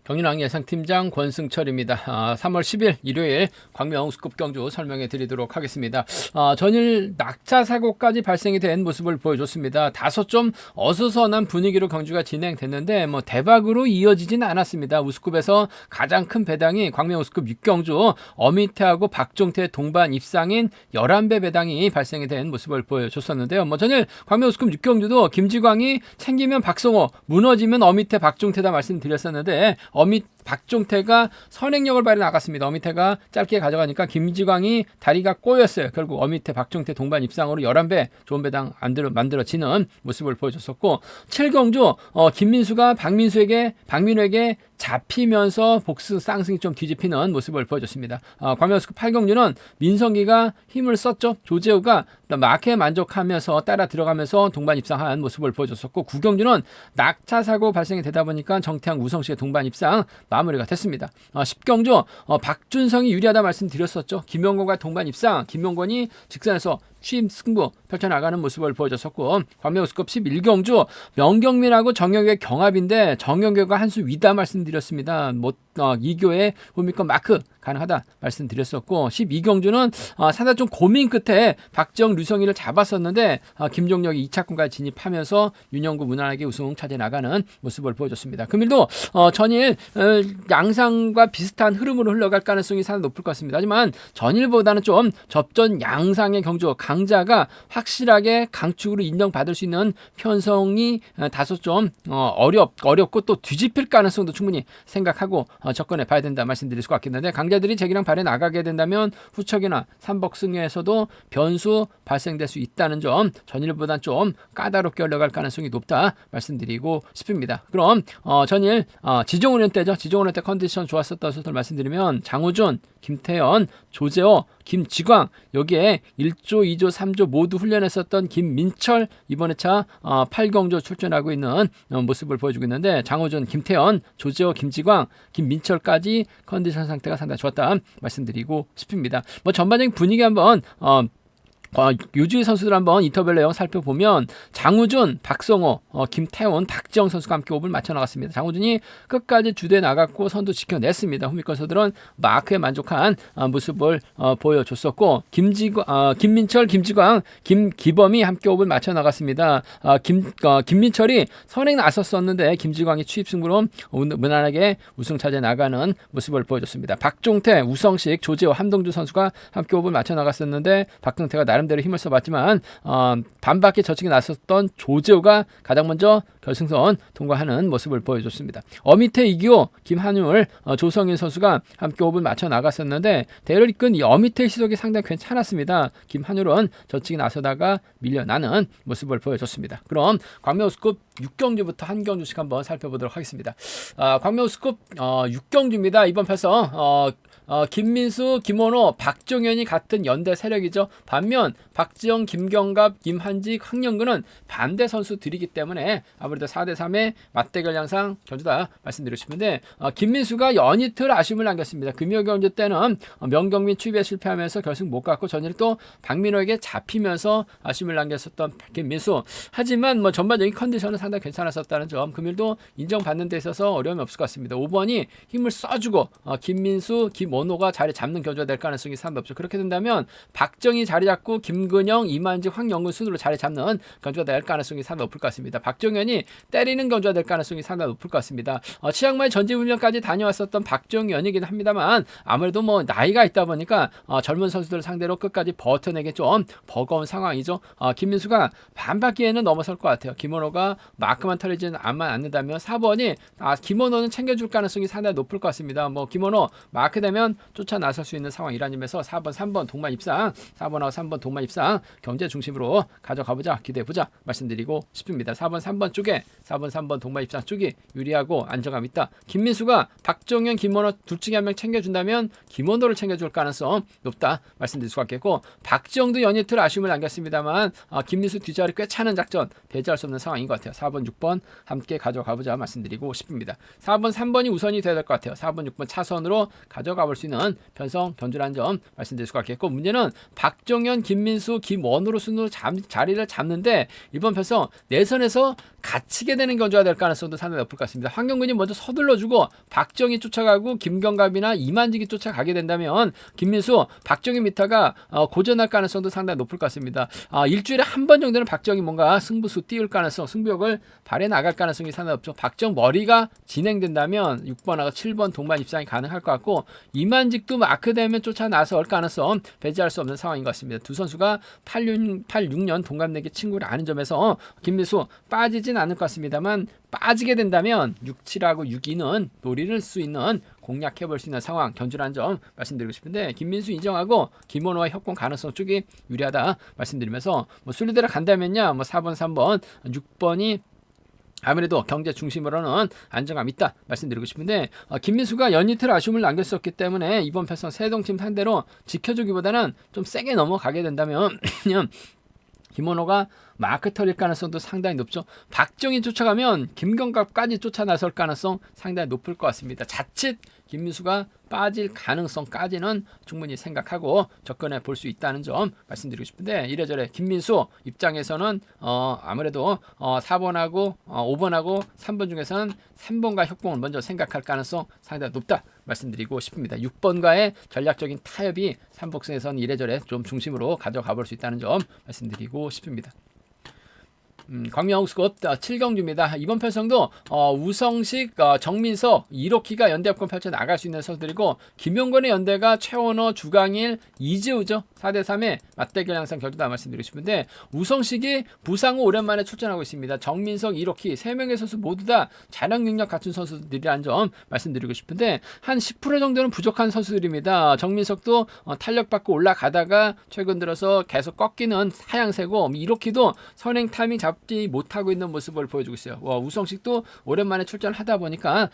경륜왕 예상팀장 권승철입니다. 3월 10일 일요일 광명 우스컵 경주 설명해 드리도록 하겠습니다. 전일 낙차 사고까지 발생이 된 모습을 보여줬습니다. 다소 좀 어수선한 분위기로 경주가 진행됐는데 대박으로 이어지진 않았습니다. 우스컵에서 가장 큰 배당이 광명 우스컵 6경주 어미태하고 박종태 동반 입상인 11배 배당이 발생이 된 모습을 보여줬었는데요. 전일 광명 우스컵 6경주도 김지광이 챙기면 박성호, 무너지면 어미태 박종태다 말씀드렸었는데 박종태가 선행력을 발휘 나갔습니다. 어미태가 짧게 가져가니까 김지광이 다리가 꼬였어요. 결국 어미태 박종태 동반 입상으로 11배 좋은 배당 만들어지는 모습을 보여줬었고 7경주 김민수가 박민우에게 잡히면서 복수 쌍승이 좀 뒤집히는 모습을 보여줬습니다. 광명우스컵 8경주는 민성기가 힘을 썼죠. 조재호가 마크에 만족하면서 따라 들어가면서 동반 입상한 모습을 보여줬었고 9경주는 낙차 사고 발생이 되다 보니까 정태양 우성씨의 동반 입상 마무리가 됐습니다. 10경주 박준성이 유리하다 말씀드렸었죠. 김용건과 동반 입상, 김용건이 직선에서 취임 승부 펼쳐나가는 모습을 보여줬었고 광명우스컵 11경주 명경민하고 정영규의 경합인데 정영규가 한 수 위다 말씀드렸습니다. 이교의 후미권 마크 가능하다 말씀드렸었고 12경주는 상당히 좀 고민 끝에 박정 류성희를 잡았었는데 김종혁이 2차권까지 진입하면서 윤영구 무난하게 우승 차지해 나가는 모습을 보여줬습니다. 금일도 전일 양상과 비슷한 흐름으로 흘러갈 가능성이 상당히 높을 것 같습니다. 하지만 전일보다는 좀 접전 양상의 경주 강자가 확실하게 강축으로 인정받을 수 있는 편성이 다소 좀 어렵고 또 뒤집힐 가능성도 충분히 생각하고 접근해 봐야 된다 말씀드릴 수가 있겠는데 강자들이 제기랑 발에 나가게 된다면 후척이나 삼복승에서도 변수 발생될 수 있다는 점 전일보다는 좀 까다롭게 흘러갈 가능성이 높다 말씀드리고 싶습니다. 그럼 전일 지종훈련 때죠. 지종훈련 때 컨디션 좋았었던 선수들 말씀드리면 장우준, 김태현, 조재호, 김지광 여기에 1조, 2조, 3조 모두 훈련했었던 김민철 이번 회차 8경주 출전하고 있는 모습을 보여주고 있는데 장호준, 김태현, 조재호, 김지광, 김민철까지 컨디션 상태가 상당히 좋았다 말씀드리고 싶습니다. 전반적인 분위기 한번 요주의 선수들 한번 인터뷰 내용 살펴보면 장우준, 박성호, 김태훈, 박지영 선수가 함께 호흡을 맞춰 나갔습니다. 장우준이 끝까지 주도해 나갔고 선두 지켜냈습니다. 후미권 선수들은 마크에 만족한 모습을 보여줬었고 김민철, 김지광, 김기범이 함께 호흡을 맞춰 나갔습니다. 김민철이 선행 나섰었는데 김지광이 추입 승부로 무난하게 우승 차지해 나가는 모습을 보여줬습니다. 박종태, 우성식, 조재호, 함동주 선수가 함께 호흡을 맞춰 나갔었는데 박종태가 나름대로 힘을 써봤지만 반바퀴 저측에 나섰던 조재호가 가장 먼저 결승선 통과하는 모습을 보여줬습니다. 어미태 이기호, 김한율, 조성인 선수가 함께 호흡을 맞춰 나갔었는데 대회를 이끈 이 어미태 시속이 상당히 괜찮았습니다. 김한율은 저측에 나서다가 밀려나는 모습을 보여줬습니다. 그럼 광명우스컵 6경주부터 한 경주씩 한번 살펴보도록 하겠습니다. 광명우스컵 6경주입니다. 이번 편성 김민수, 김원호, 박종현이 같은 연대 세력이죠. 반면 박지영, 김경갑, 김한직, 황영근은 반대 선수들이기 때문에 아무래도 4대3의 맞대결 양상 경주다 말씀드리고 싶은데 김민수가 연이틀 아쉬움을 남겼습니다. 금요경주 때는 명경민 추입에 실패하면서 결승 못 갔고 전일 또 박민호에게 잡히면서 아쉬움을 남겼었던 김민수. 하지만 전반적인 컨디션은 상당히 괜찮았었다는 점 금일도 인정받는 데 있어서 어려움이 없을 것 같습니다. 5번이 힘을 써주고 김민수, 김원호가 자리 잡는 경주가 될 가능성이 상당히 높죠. 그렇게 된다면 박정희 자리 잡고 김근영, 이만직, 황영근 순으로 자리 잡는 경주가 될 가능성이 상당히 높을 것 같습니다. 박정현이 때리는 경주가 될 가능성이 상당히 높을 것 같습니다. 치앙마이 전지훈련까지 다녀왔었던 박정현이긴 합니다만 아무래도 나이가 있다 보니까 젊은 선수들을 상대로 끝까지 버텨내기 좀 버거운 상황이죠. 김민수가 반바퀴에는 넘어설 것 같아요. 김원호가 마크만 털리지는 않는다면 4번이 김원호는 챙겨줄 가능성이 상당히 높을 것 같습니다. 김원호 마크 되면 쫓아 나설 수 있는 상황이라는 점에서 4번, 3번 동반 입상, 4번하고 3번 동반 입상 경제 중심으로 가져가보자, 기대해보자 말씀드리고 싶습니다. 4번, 3번 쪽에 4번, 3번 동반 입상 쪽이 유리하고 안정감 있다. 김민수가 박정현, 김원호 둘 중에 한 명 챙겨준다면 김원호를 챙겨줄 가능성 높다 말씀드릴 수가 있겠고 박지영도 연이틀 아쉬움을 남겼습니다만 김민수 뒷자리 꽤 차는 작전 배제할 수 없는 상황인 것 같아요. 4번, 6번 함께 가져가보자 말씀드리고 싶습니다. 4번, 3번이 우선이 돼야 될 것 같아요. 4번, 6번 차선으로 가져가볼 수 있는 편성 견주라는 점 말씀드릴 수가 있겠고 문제는 박정현, 김민수, 김원호로 순으로 자리를 잡는데 이번 편성 내선에서 갇히게 되는 경주가 될 가능성도 상당히 높을 것 같습니다. 황경근이 먼저 서둘러주고 박정희 쫓아가고 김경갑이나 이만직이 쫓아가게 된다면 김민수, 박정희 미터가 고전할 가능성도 상당히 높을 것 같습니다. 일주일에 한 번 정도는 박정희 뭔가 승부수 띄울 가능성, 승부욕을 발해 나갈 가능성이 상당히 높죠. 박정 머리가 진행된다면 6번하고 7번 동반 입상이 가능할 것 같고 이만직도 마크되면 쫓아 나설 가능성 배제할 수 없는 상황인 것 같습니다. 두 선수가 86년 동갑내기 친구를 아는 점에서 김민수 빠지진 않을 것 같습니다만 빠지게 된다면 67하고 62는 노릴 수 있는 공략해볼 수 있는 상황 견주라는 점 말씀드리고 싶은데 김민수 인정하고 김원호와 협공 가능성 쪽이 유리하다 말씀드리면서 뭐 순리대로 간다면요 뭐 4번 3번 6번이 아무래도 경제 중심으로는 안정감 있다 말씀드리고 싶은데 김민수가 연이틀 아쉬움을 남겼었기 때문에 이번 편성 세동팀 상대로 지켜주기보다는 좀 세게 넘어가게 된다면 김원호가 마크 털릴 가능성도 상당히 높죠. 박정희 쫓아가면 김경갑까지 쫓아 나설 가능성 상당히 높을 것 같습니다. 자칫 김민수가 빠질 가능성까지는 충분히 생각하고 접근해 볼 수 있다는 점 말씀드리고 싶은데 이래저래 김민수 입장에서는 아무래도 4번하고 5번하고 3번 중에서는 3번과 협공을 먼저 생각할 가능성 상당히 높다 말씀드리고 싶습니다. 6번과의 전략적인 타협이 3복승에서는 이래저래 좀 중심으로 가져가 볼 수 있다는 점 말씀드리고 싶습니다. 광명스컵 7경주입니다. 이번 편성도 우성식, 정민석, 이로키가 연대 합권 펼쳐 나갈 수 있는 선수들이고 김용건의 연대가 최원호, 주강일, 이재우죠. 4대3의 맞대결 양상 격투다 말씀드리고 싶은데 우성식이 부상 후 오랜만에 출전하고 있습니다. 정민석, 이로키 3명의 선수 모두 다 자력 능력 갖춘 선수들이라는 점 말씀드리고 싶은데 한 10% 정도는 부족한 선수들입니다. 정민석도 탄력받고 올라가다가 최근 들어서 계속 꺾이는 하향세고 이로키도 선행 타이밍 잡지 못하고 있는 모습을 보여주고 있어요. 우성식도 오랜만에 출전하다 보니까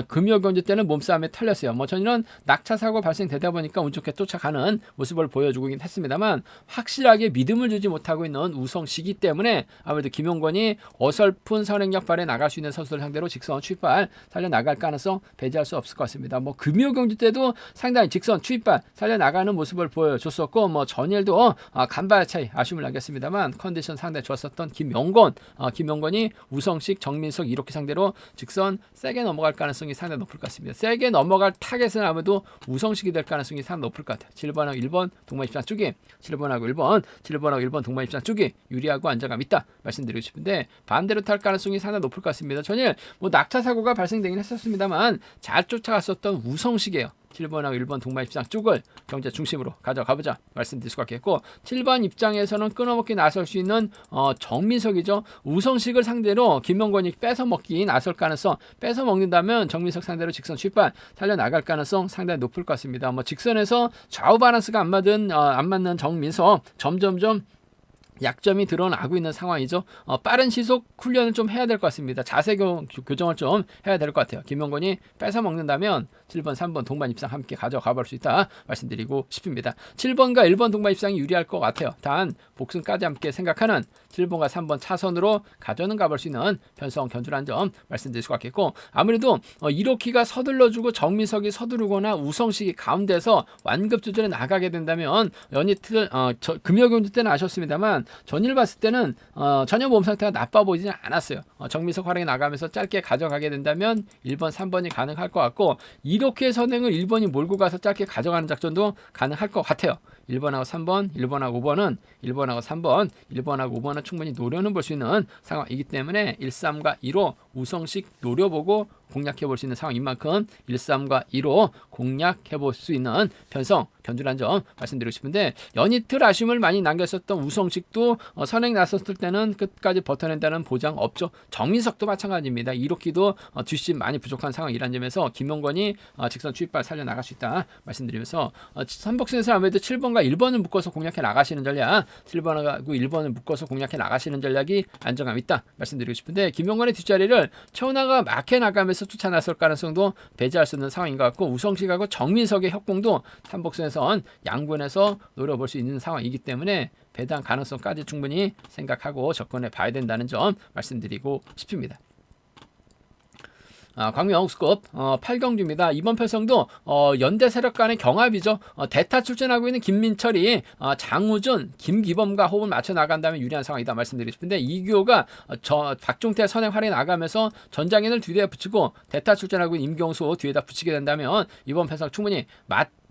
금요 경주 때는 몸싸움에 털렸어요. 저는 낙차 사고 발생되다 보니까 운 좋게 쫓아가는 모습을 보여주고 있긴 했습니다만 확실하게 믿음을 주지 못하고 있는 우성식이기 때문에 아무래도 김용건이 어설픈 선행력 발에 나갈 수 있는 선수들 상대로 직선 추입발 살려 나갈 가능성 배제할 수 없을 것 같습니다. 금요 경주 때도 상당히 직선 추입발 살려 나가는 모습을 보여줬었고 전일도 간발 차이 아쉬움을 남겼습니다만 컨디션 상당히 좋았었던 김용건이 우성식, 정민석 이렇게 상대로 직선 세게 넘어갈 가능성이 상당히 높을 것 같습니다. 세게 넘어갈 타겟은 아무래도 우성식이 될 가능성이 상당히 높을 것 같아요. 7번하고 1번 동반 입장 쪽이 7번하고 1번 동반 입장 쪽이 유리하고 안정감 있다 말씀드리고 싶은데 반대로 탈 가능성이 상당히 높을 것 같습니다. 전일 낙차 사고가 발생되긴 했었습니다만 잘 쫓아갔었던 우성식이에요. 7번하고 1번 동반 입장 쪽을 경제 중심으로 가져가보자 말씀드릴 수가 있겠고 7번 입장에서는 끊어먹기 나설 수 있는 정민석이죠. 우성식을 상대로 김용건이 뺏어먹기 나설 가능성 뺏어먹는다면 정민석 상대로 직선 취발 살려나갈 가능성 상당히 높을 것 같습니다. 직선에서 좌우 밸런스가 안 맞는 정민석 점점점 약점이 드러나고 있는 상황이죠. 빠른 시속 훈련을 좀 해야 될 것 같습니다. 자세 교정을 좀 해야 될 것 같아요. 김용건이 뺏어 먹는다면 7번, 3번 동반 입상 함께 가져가 볼 수 있다 말씀드리고 싶습니다. 7번과 1번 동반 입상이 유리할 것 같아요. 단 복승까지 함께 생각하는 7번과 3번 차선으로 가져는 가볼 수 있는 편성 견주라는 점 말씀드릴 수가 있겠고 아무래도 이로키가 서둘러주고 정민석이 서두르거나 우성식이 가운데서 완급 조절에 나가게 된다면 연이틀 금요경주 때는 아셨습니다만 전일 봤을 때는 전혀 몸 상태가 나빠 보이지는 않았어요. 정민석 활약이 나가면서 짧게 가져가게 된다면 1번, 3번이 가능할 것 같고 이렇게 선행을 1번이 몰고 가서 짧게 가져가는 작전도 가능할 것 같아요. 1번하고 3번, 1번하고 5번은 1번하고 3번, 1번하고 5번은 충분히 노려는 볼 수 있는 상황이기 때문에 1, 3과 2로 우성식 노려보고 공략해 볼 수 있는 상황인 만큼 1, 3과 2로 공략해 볼 수 있는 편성 견주라는 점 말씀드리고 싶은데 연이틀 아쉬움을 많이 남겼었던 우성식도 선행 나섰을 때는 끝까지 버텨낸다는 보장 없죠. 정민석도 마찬가지입니다. 이로키도 뒷심 많이 부족한 상황이라는 점에서 김용건이 직선 추입발 살려나갈 수 있다 말씀드리면서 선복승에서 아무래도 7번과 1번을 묶어서 공략해 나가시는 전략 7번하고 1번을 묶어서 공략해 나가시는 전략이 안정감 있다 말씀드리고 싶은데 김용건의 뒷자리를 최원하가 막해 나가면서 쫓아 나설 가능성도 배제할 수 있는 상황인 것 같고 우성식하고 정민석의 협공도 삼복선에선 양군에서 노려볼 수 있는 상황이기 때문에 배당 가능성까지 충분히 생각하고 접근해 봐야 된다는 점 말씀드리고 싶습니다. 광명스급 8경주입니다. 이번 편성도 연대 세력 간의 경합이죠. 대타 출전하고 있는 김민철이 장우준, 김기범과 호흡을 맞춰 나간다면 유리한 상황이다 말씀드리고 싶은데 이규호가 박종태 선행 활약에 나가면서 전장인을 뒤에 붙이고 대타 출전하고 있는 임경수 뒤에다 붙이게 된다면 이번 편성 충분히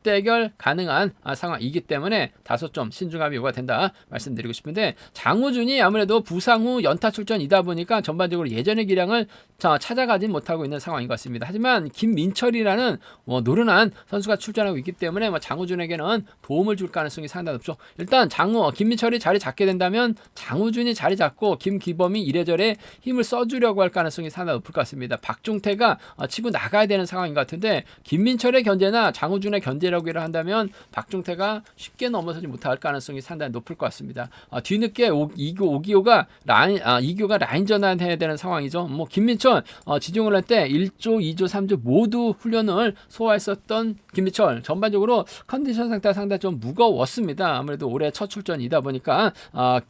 대결 가능한 상황이기 때문에 다소 좀 신중함이 요구가 된다 말씀드리고 싶은데 장우준이 아무래도 부상 후 연타 출전이다 보니까 전반적으로 예전의 기량을 찾아가진 못하고 있는 상황인 것 같습니다. 하지만 김민철이라는 노련한 선수가 출전하고 있기 때문에 장우준에게는 도움을 줄 가능성이 상당히 높죠. 일단 김민철이 자리 잡게 된다면 장우준이 자리 잡고 김기범이 이래저래 힘을 써주려고 할 가능성이 상당히 높을 것 같습니다. 박종태가 치고 나가야 되는 상황인 것 같은데 김민철의 견제나 장우준의 견제라고 한다면 박종태가 쉽게 넘어서지 못할 가능성이 상당히 높을 것 같습니다. 뒤늦게 오기호가 라인 전환해야 되는 상황이죠. 김민철 지정을 할 때 1조, 2조, 3조 모두 훈련을 소화했었던 김민철 전반적으로 컨디션 상태가 상당히 좀 무거웠습니다. 아무래도 올해 첫 출전이다 보니까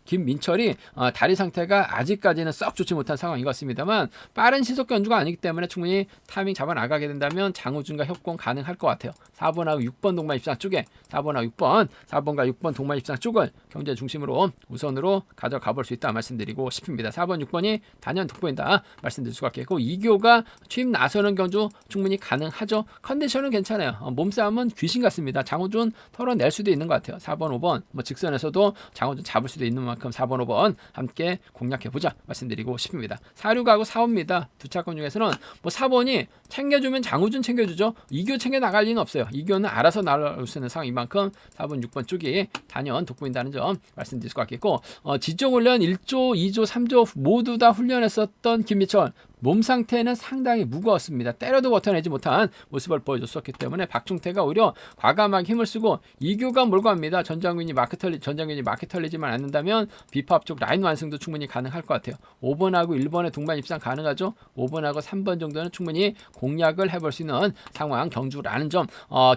김민철이 다리 상태가 아직까지는 썩 좋지 못한 상황인 것 같습니다만 빠른 시속 견주가 아니기 때문에 충분히 타이밍 잡아 나가게 된다면 장우준과 협공 가능할 것 같아요. 4번하고 6번 동반 입상 쪽에 4번하고 6번, 4번과 6번 동반 입상 쪽을 경제 중심으로 우선으로 가져가 볼 수 있다 말씀드리고 싶습니다. 4번, 6번이 단연 돋보인다 말씀드릴 수가 있겠고 이규호가 취임 나서는 견주 충분히 가능하죠. 컨디션은 괜찮아요. 몸싸움은 귀신 같습니다. 장우준 털어낼 수도 있는 것 같아요. 4번, 5번 직선에서도 장우준 잡을 수도 있는 만큼 4번, 5번 함께 공략해보자 말씀드리고 싶습니다. 4, 6하고 4호입니다. 두 차권 중에서는 4번이 챙겨주면 장우준 챙겨주죠. 이규호 챙겨 나갈 리는 없어요. 이규호는 알아서 나올 수 있는 상황인 만큼 4번, 6번 쪽이 단연 돋보인다는 점 말씀드릴 수가 있겠고 지정훈련 1조, 2조, 3조 모두 다 훈련했었던 김민철 몸 상태는 상당히 무거웠습니다. 때려도 버텨내지 못한 모습을 보여줬었기 때문에 박종태가 오히려 과감하게 힘을 쓰고 이규가 몰고 갑니다. 전장균이 마크 털리지만 않는다면 비팝 쪽 라인 완승도 충분히 가능할 것 같아요. 5번하고 1번의 동반 입상 가능하죠. 5번하고 3번 정도는 충분히 공략을 해볼 수 있는 상황 경주라는 점.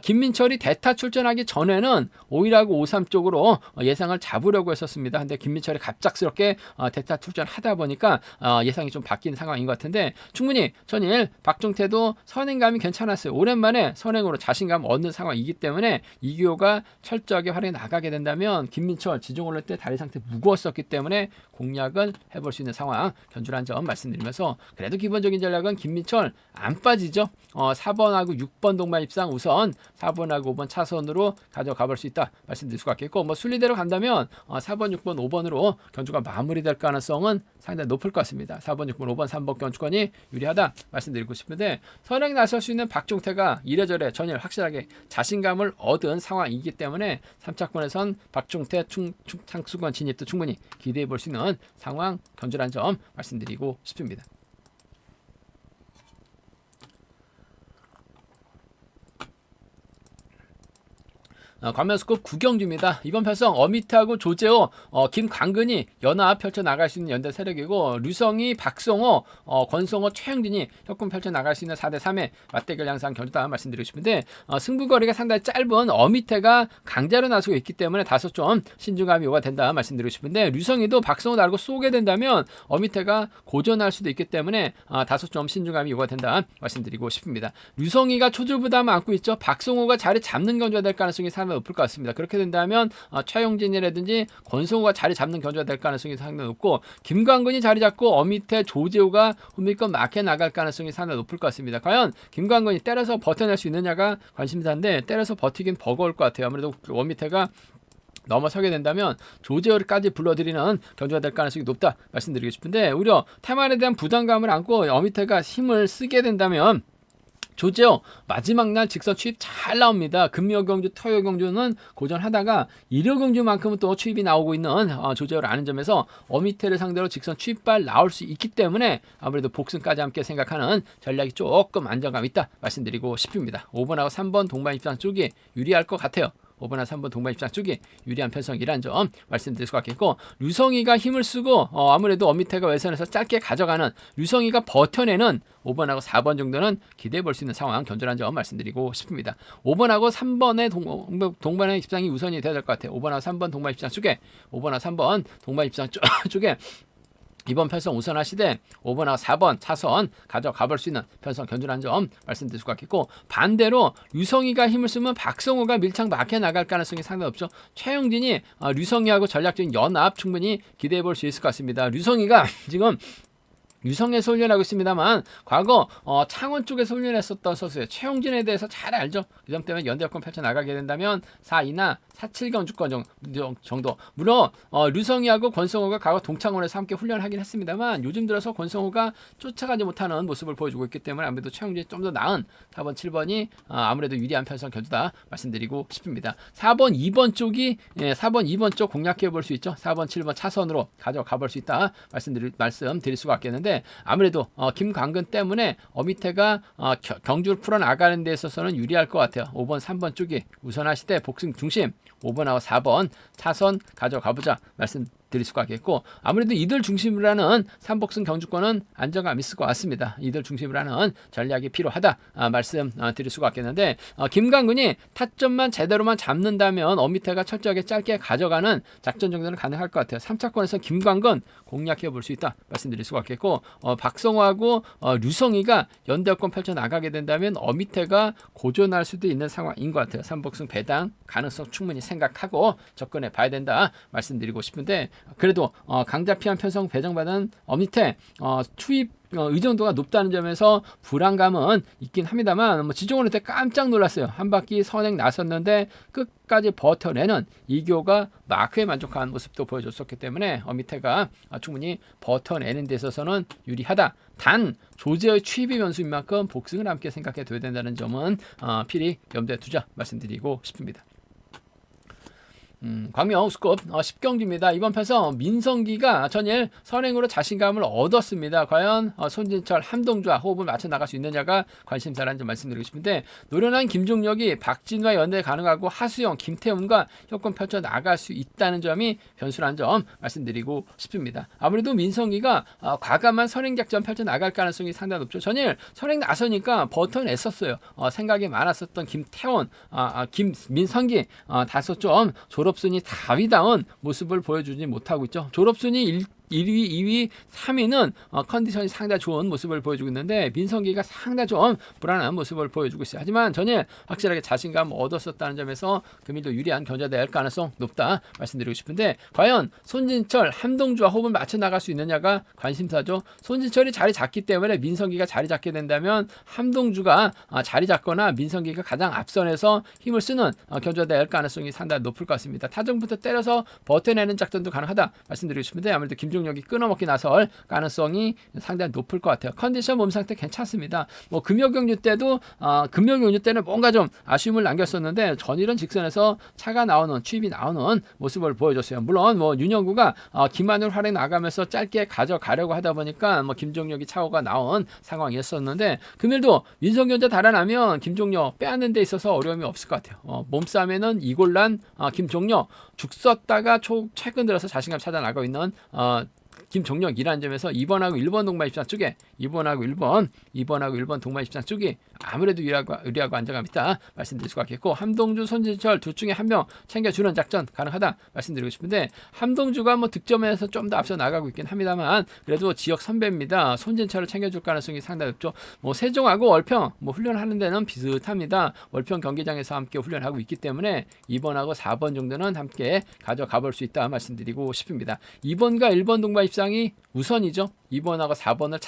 김민철이 대타 출전하기 전에는 5일하고 5.3 쪽으로 예상을 잡으려고 했었습니다. 근데 김민철이 갑작스럽게 대타 출전하다 보니까 예상이 좀 바뀐 상황인 것 같은데 충분히 전일 박종태도 선행감이 괜찮았어요. 오랜만에 선행으로 자신감 얻는 상황이기 때문에 이규호가 철저하게 활용해 나가게 된다면 김민철 지정 올릴 때 다리 상태 무거웠었기 때문에 공략을 해볼 수 있는 상황 견주라는 점 말씀드리면서 그래도 기본적인 전략은 김민철 안 빠지죠. 4번하고 6번 동반 입상 우선 4번하고 5번 차선으로 가져가 볼 수 있다 말씀드릴 수가 있겠고 순리대로 간다면 4번, 6번, 5번으로 견주가 마무리될 가능성은 상당히 높을 것 같습니다. 4번, 6번, 5번, 3번 견주권이 유리하다 말씀드리고 싶은데 선행 나설 수 있는 박종태가 이래저래 전일 확실하게 자신감을 얻은 상황이기 때문에 3차권에선 박종태 상수권 진입도 충분히 기대해 볼 수 있는 상황 견주라는 점 말씀드리고 싶습니다. 관면스급 9경주입니다. 이번 편성 어미트하고 조재호, 김광근이 연합 펼쳐 나갈 수 있는 연대 세력이고 류성희, 박성호, 권성호, 최영진이 협공 펼쳐 나갈 수 있는 4대3의 맞대결 양상 경주다 말씀드리고 싶은데 승부거리가 상당히 짧은 어미태가 강자로 나서고 있기 때문에 다소 좀 신중함이 요가 된다 말씀드리고 싶은데 류성희도 박성호 달고 쏘게 된다면 어미태가 고전할 수도 있기 때문에 다소 좀 신중함이 요가 된다 말씀드리고 싶습니다. 류성희가 초조부담 안고 있죠. 박성호가 자리 잡는 경주가 될 가능성이 상당히 높을 것 같습니다. 그렇게 된다면 최용진이라든지 권성호가 자리 잡는 견주가 될 가능성이 상당히 높고 김광근이 자리 잡고 어미태 조재호가 후미권 막혀 나갈 가능성이 상당히 높을 것 같습니다. 과연 김광근이 때려서 버텨낼 수 있느냐가 관심사인데 때려서 버티긴 버거울 것 같아요. 아무래도 어미태가 넘어서게 된다면 조재호까지 불러들이는 견주가 될 가능성이 높다 말씀드리고 싶은데 오히려 태만에 대한 부담감을 안고 어미태가 힘을 쓰게 된다면 조재호 마지막 날 직선 추입 잘 나옵니다. 금요경주, 토요경주는 고전하다가 일요경주만큼은 또 추입이 나오고 있는 조재호라는 점에서 어미태를 상대로 직선 추입발 나올 수 있기 때문에 아무래도 복승까지 함께 생각하는 전략이 조금 안정감 있다 말씀드리고 싶습니다. 5번하고 3번 동반 입장 쪽이 유리할 것 같아요. 5번과 3번 동반 입장 쪽이 유리한 편성이라는 점 말씀드릴 수 같겠고 류성희가 힘을 쓰고 아무래도 어미태가 외선에서 짧게 가져가는 류성희가 버텨내는 5번하고 4번 정도는 기대해 볼 수 있는 상황 견주라는 점 말씀드리고 싶습니다. 5번하고 3번의 동반의 입장이 우선이 돼야 될 것 같아요. 5번하고 3번 동반 입장 쪽에 5번하고 3번 동반 입장 쪽에 이번 편성 우선하시되 5번하고 4번 차선 가져가 볼 수 있는 편성 견주라는 점 말씀드릴 수가 있겠고, 반대로 류성희가 힘을 쓰면 박성호가 밀착 막혀 나갈 가능성이 상당히 없죠. 최영진이 류성희하고 전략적인 연합 충분히 기대해 볼 수 있을 것 같습니다. 류성희가 지금 유성에서 훈련하고 있습니다만 과거 창원 쪽에서 훈련했었던 선수예요. 최용진에 대해서 잘 알죠. 그 점 때문에 연대역권 펼쳐나가게 된다면 4-2나 4-7경 주권 정도. 물론 류성희하고 권성호가 과거 동창원에서 함께 훈련하긴 했습니다만 요즘 들어서 권성호가 쫓아가지 못하는 모습을 보여주고 있기 때문에 아무래도 최용진이 좀 더 나은 4번, 7번이 아무래도 유리한 편성 견주다 말씀드리고 싶습니다. 4번, 2번 쪽이 4번, 2번 쪽 공략해 볼 수 있죠. 4번, 7번 차선으로 가져가 볼 수 있다 말씀드릴 수가 있겠는데, 아무래도 김광근 때문에 어미태가 경주를 풀어나가는 데 있어서는 유리할 것 같아요. 5번, 3번 쪽이 우선하시되 복승 중심 5번하고 4번 차선 가져가보자 말씀드릴 수가 있겠고, 아무래도 이들 중심으로 하는 3복승 경주권은 안정감 있을 것 같습니다. 이들 중심으로 하는 전략이 필요하다 말씀드릴 수가 있겠는데, 김광근이 타점만 제대로만 잡는다면 어미태가 철저하게 짧게 가져가는 작전 정도는 가능할 것 같아요. 3차권에서 김광근 공략해 볼 수 있다 말씀드릴 수가 있겠고, 박성호하고 류성희가 연대권 펼쳐나가게 된다면 어미태가 고전할 수도 있는 상황인 것 같아요. 3복승 배당 가능성 충분히 생각하고 접근해 봐야 된다 말씀드리고 싶은데, 그래도 강자 피한 편성 배정받은 어미태 투입 의정도가 높다는 점에서 불안감은 있긴 합니다만, 지종원한테 깜짝 놀랐어요. 한 바퀴 선행 나섰는데 끝까지 버텨내는 이교가 마크에 만족한 모습도 보여줬었기 때문에 어미태가 충분히 버텨내는 데 있어서는 유리하다. 단 조제의 취입이 변수인 만큼 복승을 함께 생각해 둬야 된다는 점은 필히 염두에 두자 말씀드리고 싶습니다. 광명 스컵 10경기입니다. 이번 편성 민성기가 전일 선행으로 자신감을 얻었습니다. 과연 손진철, 함동주와 호흡을 맞춰 나갈 수 있느냐가 관심사라는 점 말씀드리고 싶은데, 노련한 김종혁이 박진우와 연대 가능하고 하수영, 김태훈과 협권 펼쳐 나갈 수 있다는 점이 변수라는 점 말씀드리고 싶습니다. 아무래도 민성기가 과감한 선행 작전 펼쳐 나갈 가능성이 상당히 높죠. 전일 선행 나서니까 버텨냈었어요. 생각이 많았었던 김태훈, 김민성기 다소 좀 졸업순위 다위다운 모습을 보여주지 못하고 있죠. 졸업순위 1위, 2위, 3위는 컨디션이 상당히 좋은 모습을 보여주고 있는데 민성기가 상당히 좀 불안한 모습을 보여주고 있어요. 하지만 전일 확실하게 자신감 얻었었다는 점에서 금일도 유리한 견제될 가능성 높다 말씀드리고 싶은데, 과연 손진철, 함동주와 호흡을 맞춰 나갈 수 있느냐가 관심사죠. 손진철이 자리 잡기 때문에 민성기가 자리 잡게 된다면 함동주가 자리 잡거나 민성기가 가장 앞선에서 힘을 쓰는 견제될 가능성이 상당히 높을 것 같습니다. 타정부터 때려서 버텨내는 작전도 가능하다 말씀드리고 싶은데, 아무래도 김종혁이 끊어먹기 나설 가능성이 상당히 높을 것 같아요. 컨디션 몸 상태 괜찮습니다. 금요경주 때도 금요경주 때는 뭔가 좀 아쉬움을 남겼었는데 전일은 직선에서 차가 나오는, 취입이 나오는 모습을 보여줬어요. 물론 윤영구가 김한을 활약 나가면서 짧게 가져가려고 하다 보니까 김종혁이 차고가 나온 상황이었었는데, 금일도 민성견자 달아나면 김종혁 빼앗는 데 있어서 어려움이 없을 것 같아요. 몸싸움에는 이골란 김종혁, 죽 썼다가 최근 들어서 자신감 찾아 나가고 있는 김종혁이라는 점에서 2번하고 1번 동반 입장 쪽에 2번하고 1번 동반 입장 쪽이 아무래도 유리하고 안정감 있다 말씀드릴 수가 있겠고, 함동주, 손진철 둘 중에 한 명 챙겨주는 작전 가능하다 말씀드리고 싶은데, 함동주가 득점에서 좀 더 앞서 나가고 있긴 합니다만 그래도 지역 선배입니다. 손진철을 챙겨줄 가능성이 상당히 높죠. 세종하고 월평 훈련하는 데는 비슷합니다. 월평 경기장에서 함께 훈련하고 있기 때문에 2번하고 4번 정도는 함께 가져가 볼 수 있다 말씀드리고 싶습니다. 2번과 1번 동반 입장이 우선이죠. 2번하고 4번을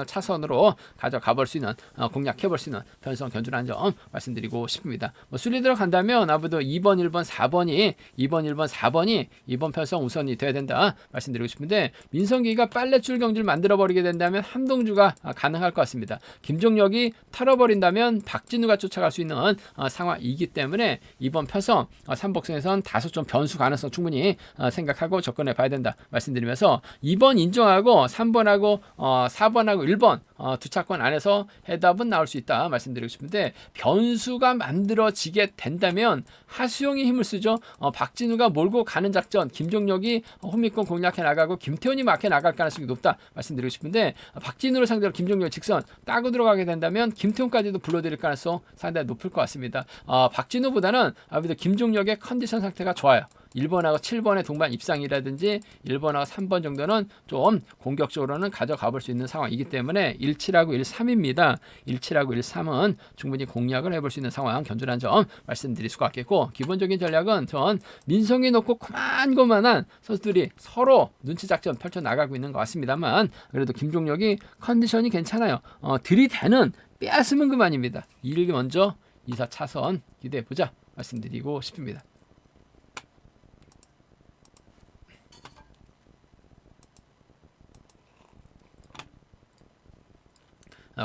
차선으로 가져가 볼 수 있는, 공략해 볼 수 있는 편성 견주라는 점 말씀드리고 싶습니다. 순위 들어간다면 아무래도 2번, 1번, 4번이 이번 편성 우선이 돼야 된다 말씀드리고 싶은데, 민성기가 빨래줄 경주를 만들어 버리게 된다면 함동주가 가능할 것 같습니다. 김종혁이 털어버린다면 박진우가 쫓아갈 수 있는 상황이기 때문에 이번 편성 3복승에선 다소 좀 변수 가능성 충분히 생각하고 접근해 봐야 된다 말씀드리면서, 2번 인정하고 3번하고 4번하고 1번 두 차권 안에서 해답은 나올 수 있다 말씀드리고 싶은데, 변수가 만들어지게 된다면 하수영이 힘을 쓰죠. 박진우가 몰고 가는 작전, 김종혁이 홈미권 공략해 나가고 김태훈이 막혀 나갈 가능성이 높다 말씀드리고 싶은데, 박진우를 상대로 김종혁 직선 따고 들어가게 된다면 김태훈까지도 불러들일 가능성 상당히 높을 것 같습니다. 박진우보다는 아무래도 김종혁의 컨디션 상태가 좋아요. 1번하고 7번의 동반 입상이라든지 1번하고 3번 정도는 좀 공격적으로는 가져가 볼 수 있는 상황이기 때문에 17하고 13입니다. 17하고 13은 충분히 공략을 해볼 수 있는 상황, 견주란 점 말씀드릴 수가 있겠고, 기본적인 전략은 전 민성이 놓고 고만고만한 선수들이 서로 눈치 작전 펼쳐 나가고 있는 것 같습니다만, 그래도 김종혁이 컨디션이 괜찮아요. 들이대는 빼앗으면 그만입니다. 이를 먼저 2사 차선 기대해 보자 말씀드리고 싶습니다.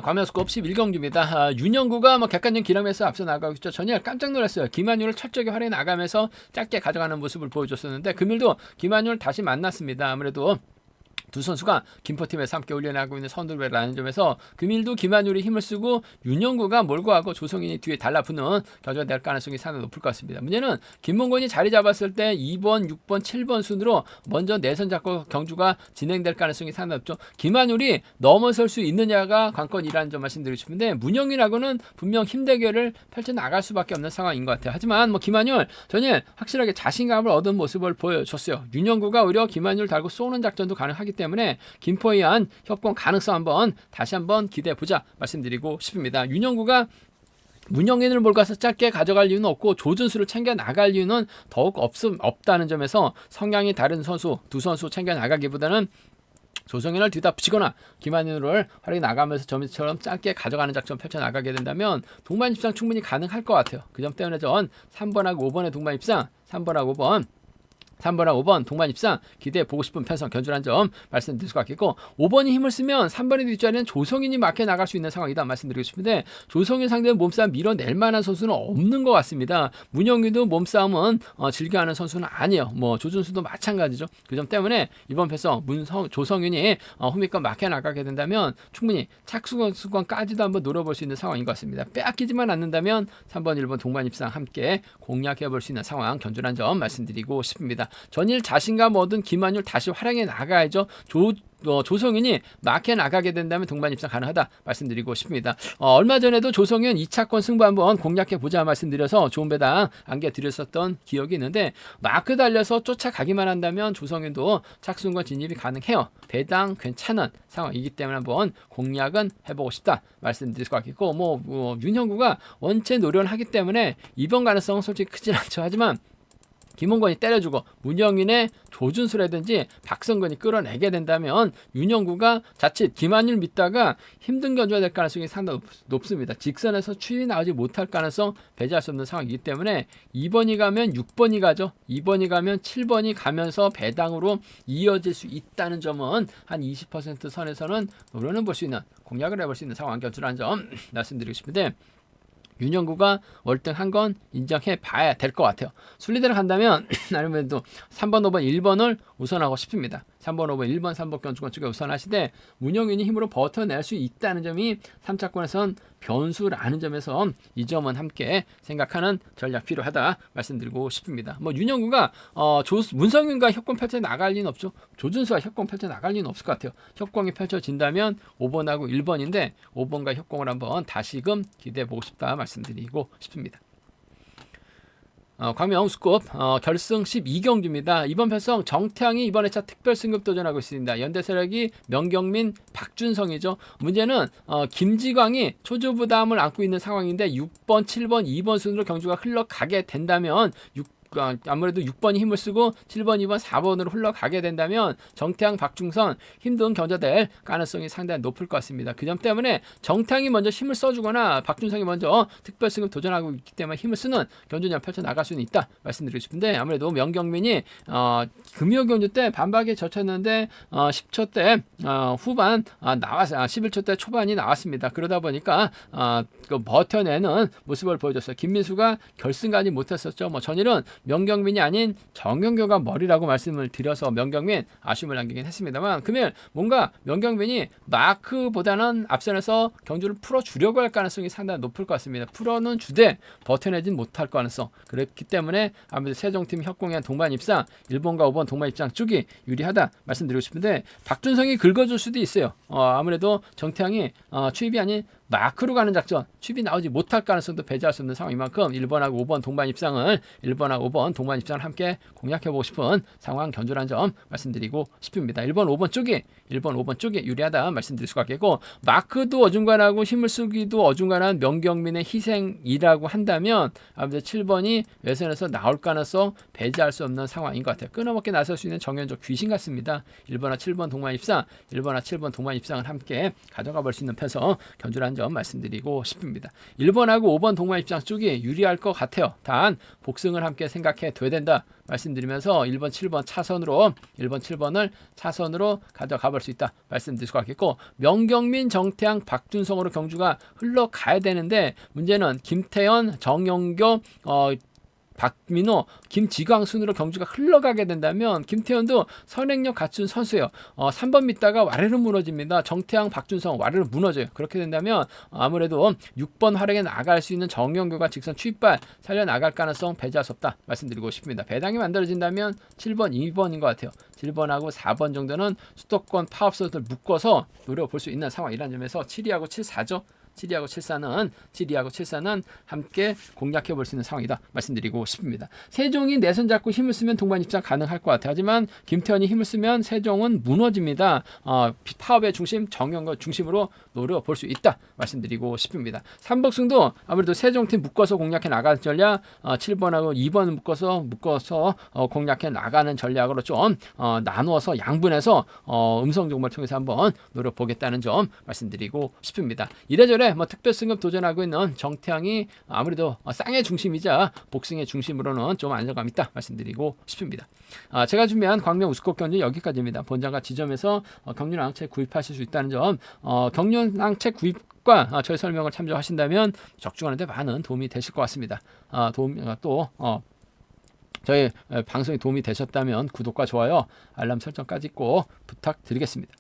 과면스급 11경주입니다. 윤영구가 객관적 기량에서 앞서 나가고 있죠. 전혀 깜짝 놀랐어요. 김한율을 철저하게 활용해 나가면서 짧게 가져가는 모습을 보여줬었는데, 금일도 김한율 다시 만났습니다. 아무래도 두 선수가 김포팀에서 함께 올려나가고 있는 선두배라는 점에서 금일도 김한율이 힘을 쓰고 윤영구가 몰고 가고 조성인이 뒤에 달라붙는 겨루가 될 가능성이 상당히 높을 것 같습니다. 문제는 김몽곤이 자리 잡았을 때 2번, 6번, 7번 순으로 먼저 내선 잡고 경주가 진행될 가능성이 상당히 높죠. 김한율이 넘어설 수 있느냐가 관건이라는 점 말씀드리고 싶은데, 문영인하고는 분명 힘 대결을 펼쳐나갈 수밖에 없는 상황인 것 같아요. 하지만 김한율 전혀 확실하게 자신감을 얻은 모습을 보여줬어요. 윤영구가 오히려 김한율 달고 쏘는 작전도 가능하기 때문에 김포에 의한 협공 가능성 다시 한번 기대해 보자 말씀드리고 싶습니다. 윤영구가 문영인을 몰고 가서 짧게 가져갈 이유는 없고 조준수를 챙겨 나갈 이유는 더욱 없다는 점에서 성향이 다른 선수 두 선수 챙겨 나가기보다는 조성인을 뒤다 붙이거나 김한윤을 활용해 나가면서 점처럼 짧게 가져가는 작전 펼쳐 나가게 된다면 동반 입상 충분히 가능할 것 같아요. 그 점 때문에 전 3번하고 5번의 동반 입상, 3번하고 5번 동반 입상 기대해 보고 싶은 편성 견주란 점 말씀드릴 수가 있겠고, 5번이 힘을 쓰면 3번의 뒷자리는 조성인이 막혀 나갈 수 있는 상황이다 말씀드리고 싶은데, 조성인 상대로 몸싸움 밀어낼 만한 선수는 없는 것 같습니다. 문영규도 몸싸움은 즐겨하는 선수는 아니에요. 조준수도 마찬가지죠. 그 점 때문에 이번 편성 조성인이 호미권 막혀 나가게 된다면 충분히 착수권까지도 한번 노려볼 수 있는 상황인 것 같습니다. 빼앗기지만 않는다면 3번 1번 동반 입상 함께 공략해 볼 수 있는 상황 견주란 점 말씀드리고 싶습니다. 전일 자신감 얻은 김한율 다시 활용해 나가야죠. 조성윤이 막혀 나가게 된다면 동반 입상 가능하다 말씀드리고 싶습니다. 얼마 전에도 조성윤 2차권 승부 한번 공략해 보자 말씀드려서 좋은 배당 안겨드렸었던 기억이 있는데, 마크 달려서 쫓아가기만 한다면 조성윤도 착수권 진입이 가능해요. 배당 괜찮은 상황이기 때문에 한번 공략은 해보고 싶다 말씀드릴 것 같겠고, 윤형구가 원체 노련을 하기 때문에 이번 가능성은 솔직히 크진 않죠. 하지만 김홍건이 때려주고 문영인의 조준수라든지 박성근이 끌어내게 된다면 윤영구가 자칫 김한율 믿다가 힘든 견주가 될 가능성이 상당히 높습니다. 직선에서 추입이 나오지 못할 가능성 배제할 수 없는 상황이기 때문에 2번이 가면 6번이 가죠. 2번이 가면 7번이 가면서 배당으로 이어질 수 있다는 점은 한 20% 선에서는 노려는 볼 수 있는, 공략을 해볼 수 있는 상황 견주라는 점 말씀드리고 싶은데, 윤영구가 월등한 건 인정해 봐야 될 것 같아요. 순리대로 간다면 아무래도 3번, 5번, 1번을 우선하고 싶습니다. 3번, 5번, 1번, 3번 견주권 쪽에 우선하시되, 문영윤이 힘으로 버텨낼 수 있다는 점이 3차권에선 변수라는 점에서 이 점은 함께 생각하는 전략 필요하다 말씀드리고 싶습니다. 윤영구가 문성윤과 협공 펼쳐 나갈 리는 없죠. 조준수와 협공 펼쳐 나갈 리는 없을 것 같아요. 협공이 펼쳐진다면 5번하고 1번인데 5번과 협공을 한번 다시금 기대해 보고 싶다 말씀드리고 싶습니다. 광명스급 결승 12경주입니다. 이번 편성 정태양이 이번 회차 특별 승급 도전하고 있습니다. 연대세력이 명경민, 박준성이죠. 문제는 김지광이 초조부담을 안고 있는 상황인데 6번, 7번, 2번 순으로 경주가 흘러가게 된다면 아무래도 6번이 힘을 쓰고 7번, 2번, 4번으로 흘러가게 된다면 정태양, 박중선 힘든 견제될 가능성이 상당히 높을 것 같습니다. 그 점 때문에 정태양이 먼저 힘을 써주거나 박준성이 먼저 특별승급 도전하고 있기 때문에 힘을 쓰는 견주전 펼쳐나갈 수는 있다 말씀드리고 싶은데, 아무래도 명경민이 금요 경주 때 반박에 젖혔는데 10초 때 후반 나왔어요. 11초 때 초반이 나왔습니다. 그러다 보니까 버텨내는 모습을 보여줬어요. 김민수가 결승 가지 못했었죠. 전일은 명경민이 아닌 정경교가 머리라고 말씀을 드려서 명경민 아쉬움을 남기긴 했습니다만, 금일 뭔가 명경민이 마크보다는 앞선에서 경주를 풀어주려고 할 가능성이 상당히 높을 것 같습니다. 풀어는 주되 버텨내진 못할 가능성, 그렇기 때문에 아무래도 세종팀 협공의 동반 입상 1번과 5번 동반 입상 쪽이 유리하다 말씀드리고 싶은데, 박준성이 긁어줄 수도 있어요. 아무래도 정태양이 추입이 아닌 마크로 가는 작전, 추입이 나오지 못할 가능성도 배제할 수 없는 상황인 만큼 1번하고 5번 동반 입상을 1번하고 5번 동반 입장을 함께 공략해보고 싶은 상황 견주라는 점 말씀드리고 싶습니다. 1번, 5번 쪽이 유리하다 말씀드릴 수가 있겠고, 마크도 어중간하고 힘을 쓰기도 어중간한 명경민의 희생이라고 한다면 아무래도 7번이 외선에서 나올 가능성 배제할 수 없는 상황인 것 같아요. 끊어먹게 나설 수 있는 정현적 귀신 같습니다. 1번과 7번 동반 입상, 1번과 7번 동반 입상을 함께 가져가 볼 수 있는 편서 견주라는 점 말씀드리고 싶습니다. 1번하고 5번 동반 입상 쪽이 유리할 것 같아요. 단 복승을 함께 생각해 둬야 된다 말씀드리면서 1번, 7번 차선으로 1번, 7번을 차선으로 가져가 볼 수 있다 말씀드릴 수가 있겠고, 명경민, 정태양, 박준성으로 경주가 흘러가야 되는데 문제는 김태현, 정영교, 박민호, 김지광 순으로 경주가 흘러가게 된다면 김태현도 선행력 갖춘 선수예요. 3번 믿다가 와르르 무너집니다. 정태양, 박준성 와르르 무너져요. 그렇게 된다면 아무래도 6번 활약에 나갈 수 있는 정영교가 직선 추입발 살려나갈 가능성 배제할 수 없다 말씀드리고 싶습니다. 배당이 만들어진다면 7번, 2번인 것 같아요. 7번하고 4번 정도는 수도권 파업선수들 묶어서 노려볼 수 있는 상황이라는 점에서 7위하고 7사죠. 7위하고 7사는 함께 공략해 볼 수 있는 상황이다 말씀드리고 싶습니다. 세종이 내선 잡고 힘을 쓰면 동반 입장 가능할 것 같아요. 하지만 김태현이 힘을 쓰면 세종은 무너집니다. 파업의 중심, 정영거 중심으로 노려볼 수 있다 말씀드리고 싶습니다. 삼복승도 아무래도 세종팀 묶어서 공략해 나가는 전략, 7번하고 2번 묶어서 공략해 나가는 전략으로 좀 나누어서 양분해서 음성 정보를 통해서 한번 노려보겠다는 점 말씀드리고 싶습니다. 이래저래 특별 승급 도전하고 있는 정태양이 아무래도 쌍의 중심이자 복승의 중심으로는 좀 안정감 있다 말씀드리고 싶습니다. 제가 준비한 광명 우스컵 경주 여기까지입니다. 본장과 지점에서 경륜왕책 구입하실 수 있다는 점, 경륜왕책 구입과 저희 설명을 참조하신다면 적중하는 데 많은 도움이 되실 것 같습니다. 저희 방송이 도움이 되셨다면 구독과 좋아요, 알람 설정까지 꼭 부탁드리겠습니다.